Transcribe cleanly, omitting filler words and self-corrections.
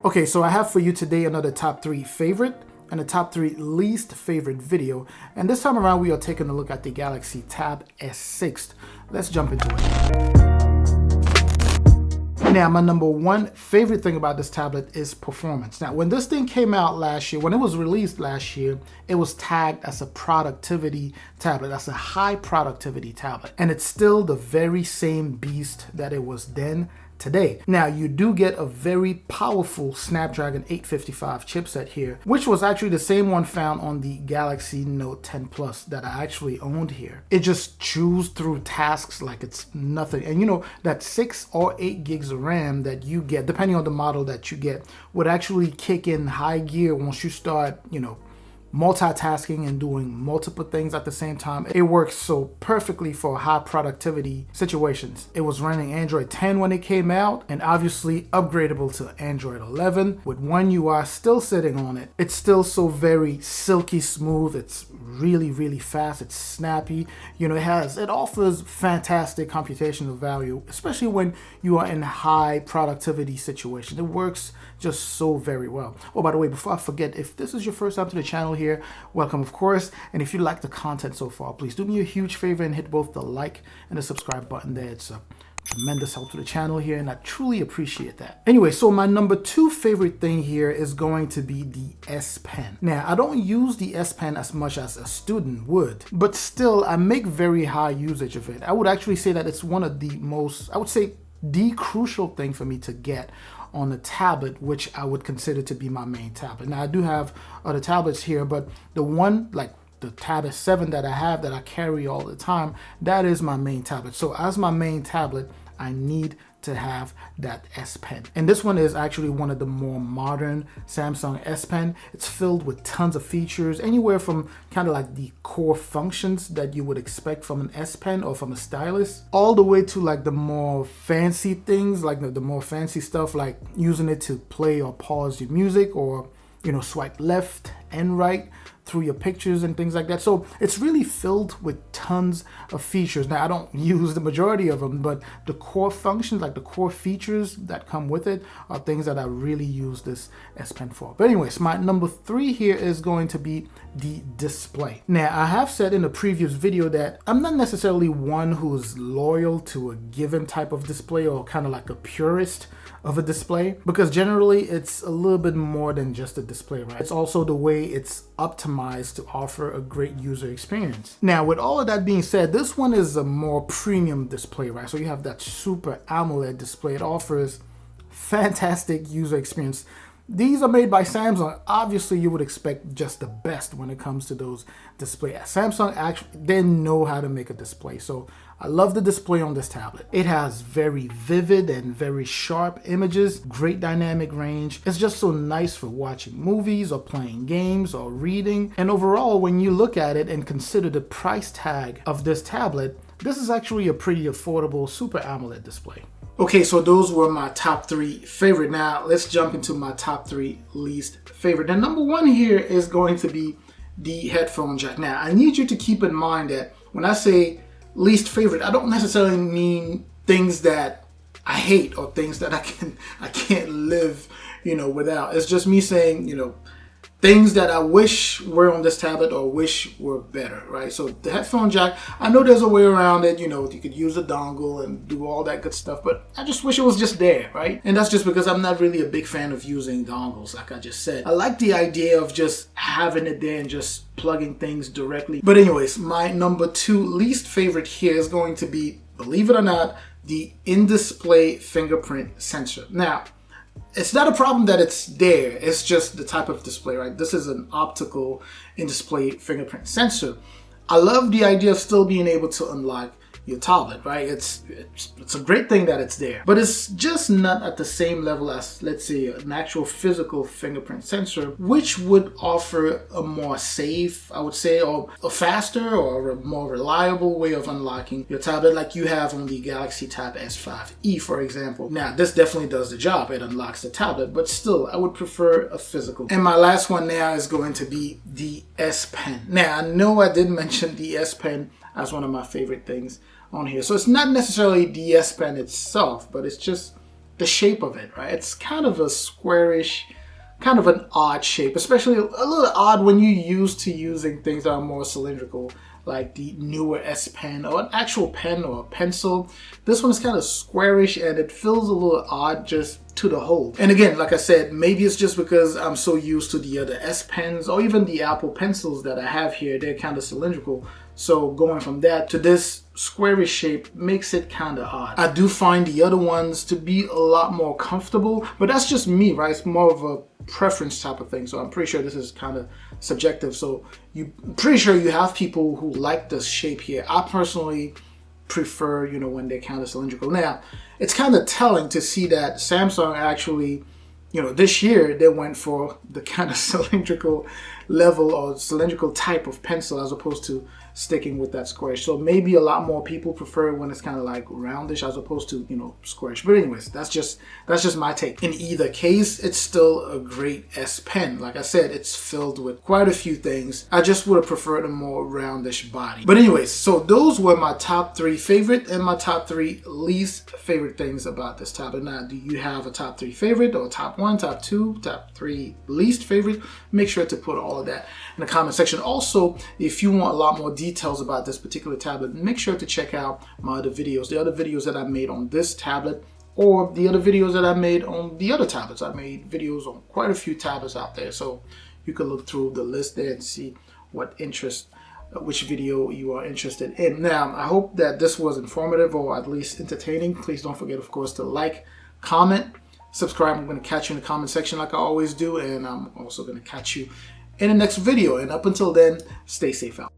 Okay, so I have for you today another top 3 favorite and a top 3 least favorite video. And this time around we are taking a look at the Galaxy Tab S6. Let's jump into it. Now, my number 1 favorite thing about this tablet is performance. Now, when this thing came out last year, when it was released last year, it was tagged as a productivity tablet, as a high productivity tablet. And it's still the very same beast that it was then today. Now, you do get a very powerful Snapdragon 855 chipset here, which was actually the same one found on the Galaxy Note 10 Plus that I actually owned here. It just chews through tasks like it's nothing. And you know, that 6 or 8 gigs of RAM that you get, depending on the model that you get, would actually kick in high gear once you start, you know, multitasking and doing multiple things at the same time. It works so perfectly for high productivity situations. It was running Android 10 when it came out and obviously upgradable to Android 11 with One UI still sitting on it. It's still so very silky smooth. It's really fast. It's snappy. You know, it offers fantastic computational value, especially when you are in high productivity situations. It works just so very well. Oh, by the way, before I forget, if this is your first time to the channel here, welcome of course. And if you like the content so far, please do me a huge favor and hit both the like and the subscribe button there. It's a tremendous help to the channel here and I truly appreciate that. Anyway, so my number 2 favorite thing here is going to be the S Pen. Now, I don't use the S Pen as much as a student would, but still I make very high usage of it. I would actually say that it's one of the most, I would say the crucial thing for me to get on a tablet, which I would consider to be my main tablet. Now, I do have other tablets here, but the one, like the Tab S7 that I have that I carry all the time, that is my main tablet. So as my main tablet, I need to have that S Pen. And this one is actually one of the more modern Samsung S Pen. It's filled with tons of features, anywhere from kind of like the core functions that you would expect from an S Pen or from a stylus, all the way to like the more fancy things, like the more fancy stuff, like using it to play or pause your music, or, you know, swipe left and right through your pictures and things like that. So it's really filled with tons of features. Now, I don't use the majority of them, but the core functions, like the core features that come with it, are things that I really use this S Pen for. But anyways, my number 3 here is going to be the display. Now, I have said in a previous video that I'm not necessarily one who's loyal to a given type of display or kind of like a purist of a display, because generally it's a little bit more than just a display, right? It's also the way it's optimized to offer a great user experience. Now, with all of that being said, this one is a more premium display, right? So you have that Super AMOLED display. It offers fantastic user experience. These are made by Samsung. Obviously, you would expect just the best when it comes to those displays. Samsung actually, they know how to make a display. So I love the display on this tablet. It has very vivid and very sharp images, great dynamic range. It's just so nice for watching movies or playing games or reading. And overall, when you look at it and consider the price tag of this tablet, this is actually a pretty affordable Super AMOLED display. Okay, so those were my top 3 favorite. Now, let's jump into my top 3 least favorite. And number 1 here is going to be the headphone jack. Now, I need you to keep in mind that when I say least favorite, I don't necessarily mean things that I hate or things that I can't live, you know, without. It's just me saying, you know, things that I wish were on this tablet or wish were better, right? So the headphone jack, I know there's a way around it. You know, you could use a dongle and do all that good stuff, but I just wish it was just there, right? And that's just because I'm not really a big fan of using dongles, like I just said. I like the idea of just having it there and just plugging things directly. But anyways, my number 2 least favorite here is going to be, believe it or not, the in-display fingerprint sensor. Now, it's not a problem that it's there. It's just the type of display, right? This is an optical in-display fingerprint sensor. I love the idea of still being able to unlock your tablet, right? It's a great thing that it's there, but it's just not at the same level as, let's say, an actual physical fingerprint sensor, which would offer a more safe, I would say, or a faster or a more reliable way of unlocking your tablet, like you have on the Galaxy Tab S5e, for example. Now, this definitely does the job. It unlocks the tablet, but still, I would prefer a physical. And my last one now is going to be the S Pen. Now, I know I did mention the S Pen as one of my favorite things on here. So it's not necessarily the S Pen itself, but it's just the shape of it, right? It's kind of a squarish, kind of an odd shape, especially a little odd when you're used to using things that are more cylindrical, like the newer S Pen or an actual pen or a pencil. This one's kind of squarish and it feels a little odd just to the hold. And again, like I said, maybe it's just because I'm so used to the other S Pens or even the Apple pencils that I have here. They're kind of cylindrical. So going from that to this squarish shape makes it kind of odd. I do find the other ones to be a lot more comfortable, but that's just me, right? It's more of a preference type of thing. So I'm pretty sure this is kind of subjective. So you're pretty sure you have people who like this shape here. I personally prefer, you know, when they're kind of cylindrical. Now, it's kind of telling to see that Samsung actually, you know, this year they went for the kind of cylindrical level or cylindrical type of pencil as opposed to sticking with that squarish. So maybe a lot more people prefer when it's kind of like roundish as opposed to, you know, squarish. But anyways, that's just my take. In either case, it's still a great S Pen. Like I said, it's filled with quite a few things. I just would have preferred a more roundish body. But anyways, so those were my top 3 favorite and my top 3 least favorite things about this tablet. Now, do you have a top 3 favorite or top 1, top 2, top 3 least favorite? Make sure to put all of that in the comment section. Also, if you want a lot more details about this particular tablet, make sure to check out my other videos, the other videos that I made on this tablet or the other videos that I made on the other tablets. I made videos on quite a few tablets out there, so you can look through the list there and see which video you are interested in. Now, I hope that this was informative or at least entertaining. Please don't forget, of course, to like, comment, subscribe. I'm going to catch you in the comment section like I always do, and I'm also going to catch you in the next video. And up until then, stay safe out.